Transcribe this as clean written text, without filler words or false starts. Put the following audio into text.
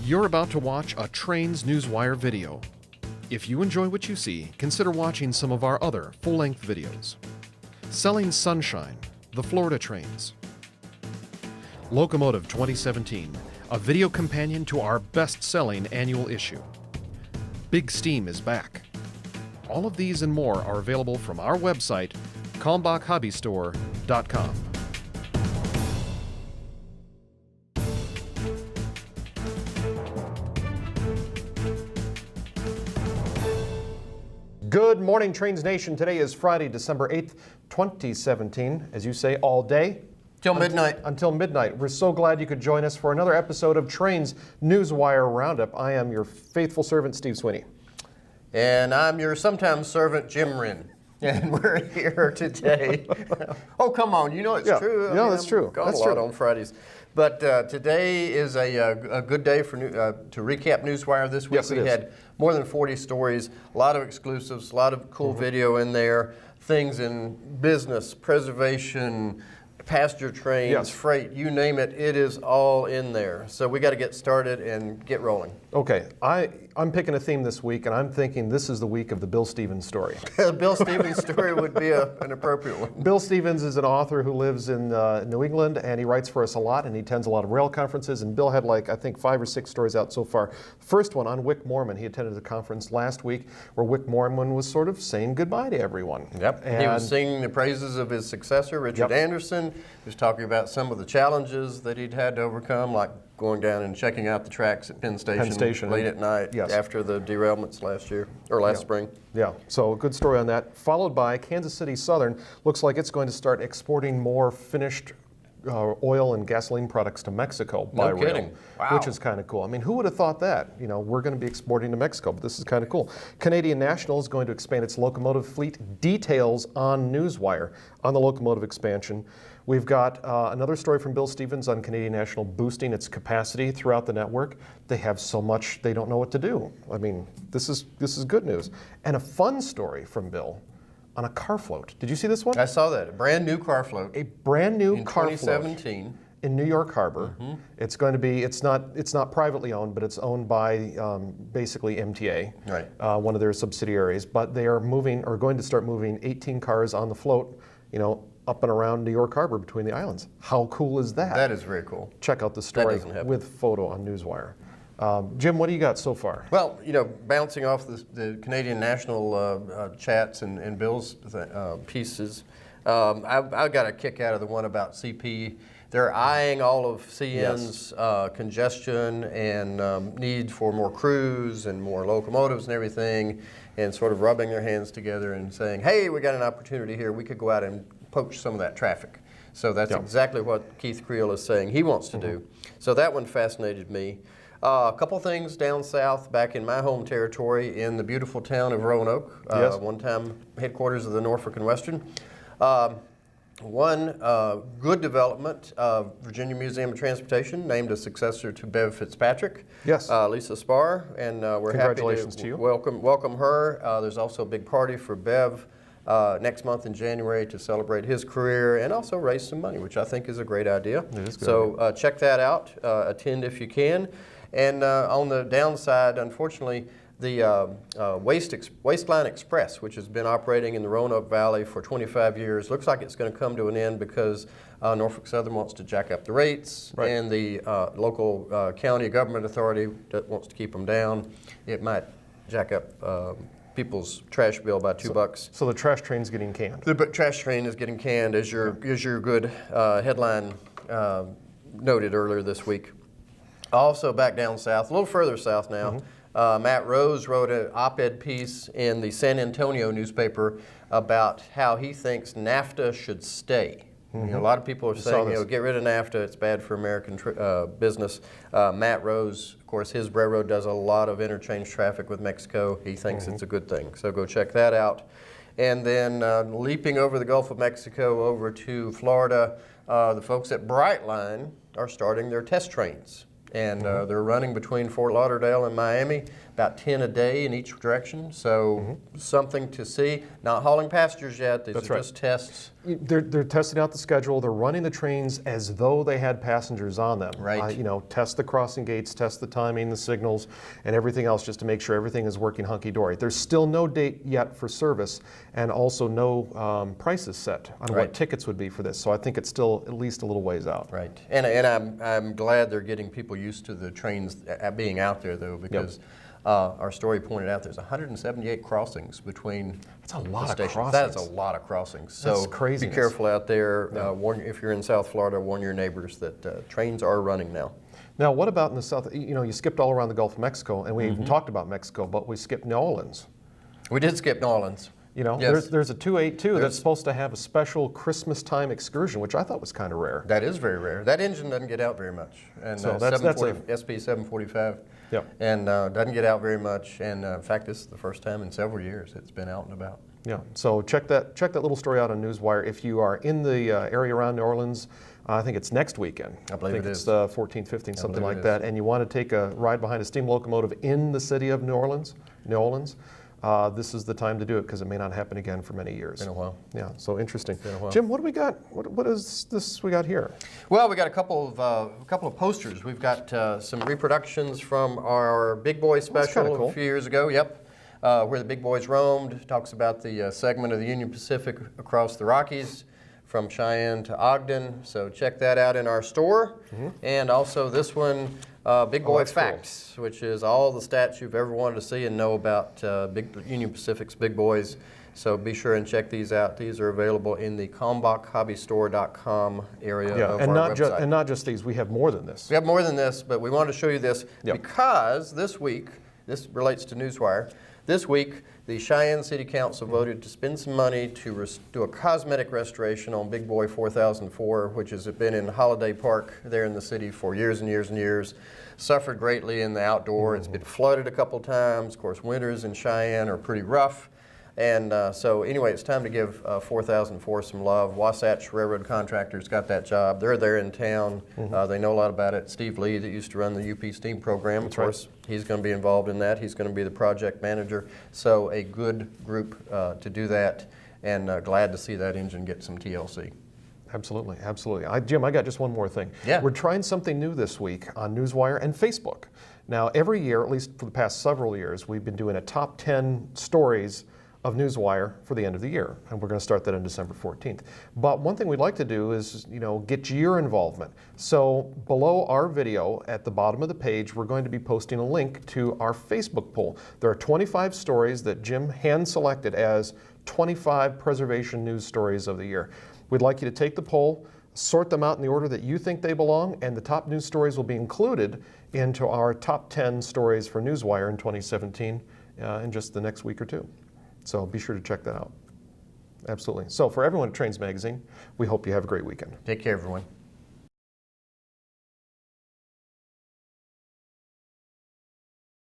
You're about to watch a Trains Newswire video. If you enjoy what you see, consider watching some of our other full-length videos. Selling Sunshine, the Florida Trains. Locomotive 2017, a video companion to our best-selling annual issue. Big Steam is back. All of these and more are available from our website, kalmbachhobbystore.com. Good morning, Trains Nation. Today is Friday, December 8th, 2017. As you say, all day. Till midnight. Until midnight. We're so glad you could join us for another episode of Trains Newswire Roundup. I am your faithful servant, Steve Sweeney. And I'm your sometimes servant, Jim Wrinn. And we're here today. Oh, come on. You know it's true. That's true. That's true. On Fridays. But today is a good day for to recap Newswire this week. Yes, we had more than 40 stories, a lot of exclusives, a lot of cool video in there, things in business, preservation, passenger trains, freight, you name it, it is all in there. So we got to get started and get rolling. Okay, I'm picking a theme this week, and I'm thinking this is the week of the Bill Stevens story. Bill Stevens' story would be an appropriate one. Bill Stevens is an author who lives in New England, and he writes for us a lot, and he attends a lot of rail conferences, and Bill had like, I think, 5 or 6 stories out so far. First one on Wick Moorman. He attended a conference last week where Wick Moorman was sort of saying goodbye to everyone. Yep, and he was singing the praises of his successor, Richard Anderson. He was talking about some of the challenges that he'd had to overcome, like going down and checking out the tracks at Penn Station late at night after the derailments last spring. Yeah, so a good story on that. Followed by Kansas City Southern. Looks like it's going to start exporting more finished oil and gasoline products to Mexico by rail. No kidding. Wow. Which is kind of cool. I mean, who would have thought that? You know, we're going to be exporting to Mexico, but this is kind of cool. Canadian National is going to expand its locomotive fleet. Details on Newswire on the locomotive expansion. We've got another story from Bill Stevens on Canadian National boosting its capacity throughout the network. They have so much they don't know what to do. I mean, this is good news. And a fun story from Bill on a carfloat. Did you see this one? I saw that. A brand new carfloat. A brand new carfloat. In 2017. In New York Harbor. Mm-hmm. It's going to be, it's not privately owned, but it's owned by basically MTA, one of their subsidiaries. But they are going to start moving 18 cars on the float, you know, up and around New York Harbor between the islands. How cool is that? That is very cool. Check out the story with photo on Newswire. Jim, what do you got so far? Well, you know, bouncing off the Canadian National chats and Bill's pieces, I got a kick out of the one about CP. They're eyeing all of CN's congestion and need for more crews and more locomotives and everything, and sort of rubbing their hands together and saying, hey, we got an opportunity here. We could go out and poach some of that traffic. So that's exactly what Keith Creel is saying he wants to do. So that one fascinated me. A couple things down south, back in my home territory, in the beautiful town of Roanoke, one time headquarters of the Norfolk and Western. One good development, Virginia Museum of Transportation named a successor to Bev Fitzpatrick. Yes. Lisa Spar, and we're happy to welcome her. There's also a big party for Bev next month in January to celebrate his career and also raise some money, which I think is a great idea. It is good. So check that out, attend if you can. And on the downside, unfortunately, the Waistline Express, which has been operating in the Roanoke Valley for 25 years, looks like it's going to come to an end because Norfolk Southern wants to jack up the rates, and the local county government authority that wants to keep them down. It might jack up people's trash bill by $2. So the trash train's getting canned. The trash train is getting canned, as your good headline noted earlier this week. Also back down south, a little further south now, Matt Rose wrote an op-ed piece in the San Antonio newspaper about how he thinks NAFTA should stay. You know, a lot of people are saying, you know, get rid of NAFTA, it's bad for American business. Matt Rose, of course, his railroad does a lot of interchange traffic with Mexico. He thinks it's a good thing, so go check that out. And then leaping over the Gulf of Mexico over to Florida, the folks at Brightline are starting their test trains. And they're running between Fort Lauderdale and Miami, about 10 a day in each direction. So something to see. Not hauling passengers yet. These are just tests. They're testing out the schedule. They're running the trains as though they had passengers on them. Right. You know, test the crossing gates, test the timing, the signals, and everything else just to make sure everything is working hunky-dory. There's still no date yet for service, and also no prices set on what tickets would be for this. So I think it's still at least a little ways out. Right. And I'm glad they're getting people used to the trains being out there, though, because our story pointed out there's 178 crossings between That's a lot of stations. crossings. That is a lot of crossings. So That's craziness. be careful out there. If you're in South Florida, warn your neighbors that trains are running now. Now, what about in the south? You know, you skipped all around the Gulf of Mexico, and we even talked about Mexico, but we skipped New Orleans. We did skip New Orleans. You know, there's a 282 that's supposed to have a special Christmas time excursion, which I thought was kind of rare. That is very rare. That engine doesn't get out very much. And So that's SP 745. Yep. And doesn't get out very much. And in fact, this is the first time in several years it's been out and about. Yeah. So check that little story out on Newswire. If you are in the area around New Orleans, I think it's next weekend. I believe think it it's is. 14th, 15th, something like that. And you want to take a ride behind a steam locomotive in the city of New Orleans, this is the time to do it because it may not happen again for many years. Been a while. Yeah, so interesting. Been a while. Jim, what do we got? What is this we got here? Well, we got a couple of posters. We've got some reproductions from our Big Boy special cool. a few years ago. Yep. Where the Big Boys roamed. Talks about the segment of the Union Pacific across the Rockies from Cheyenne to Ogden. So check that out in our store. And also this one, Big Boy Facts, which is all the stats you've ever wanted to see and know about Union Pacific's Big Boys. So be sure and check these out. These are available in the KalmbachHobbyStore.com area of our website. And not just these. We have more than this. We have more than this, but we wanted to show you this because this week, this relates to Newswire, this week the Cheyenne City Council voted to spend some money to do a cosmetic restoration on Big Boy 4004, which has been in Holiday Park there in the city for years and years and years. Suffered greatly in the outdoor. It's been flooded a couple times. Of course, winters in Cheyenne are pretty rough. And so anyway, it's time to give 4004 some love. Wasatch Railroad Contractors got that job. They're there in town. They know a lot about it. Steve Lee, that used to run the UP Steam program, of course, he's going to be involved in that. He's going to be the project manager. So a good group to do that, and glad to see that engine get some TLC. Absolutely, absolutely. Jim, I got just one more thing. Yeah. We're trying something new this week on Newswire and Facebook. Now, every year, at least for the past several years, we've been doing a top 10 stories of Newswire for the end of the year, and we're going to start that on December 14th. But one thing we'd like to do is, get your involvement. So below our video, at the bottom of the page, we're going to be posting a link to our Facebook poll. There are 25 stories that Jim hand-selected as 25 preservation news stories of the year. We'd like you to take the poll, sort them out in the order that you think they belong, and the top news stories will be included into our top 10 stories for Newswire in 2017 in just the next week or two. So be sure to check that out. Absolutely. So for everyone at Trains Magazine, we hope you have a great weekend. Take care, everyone.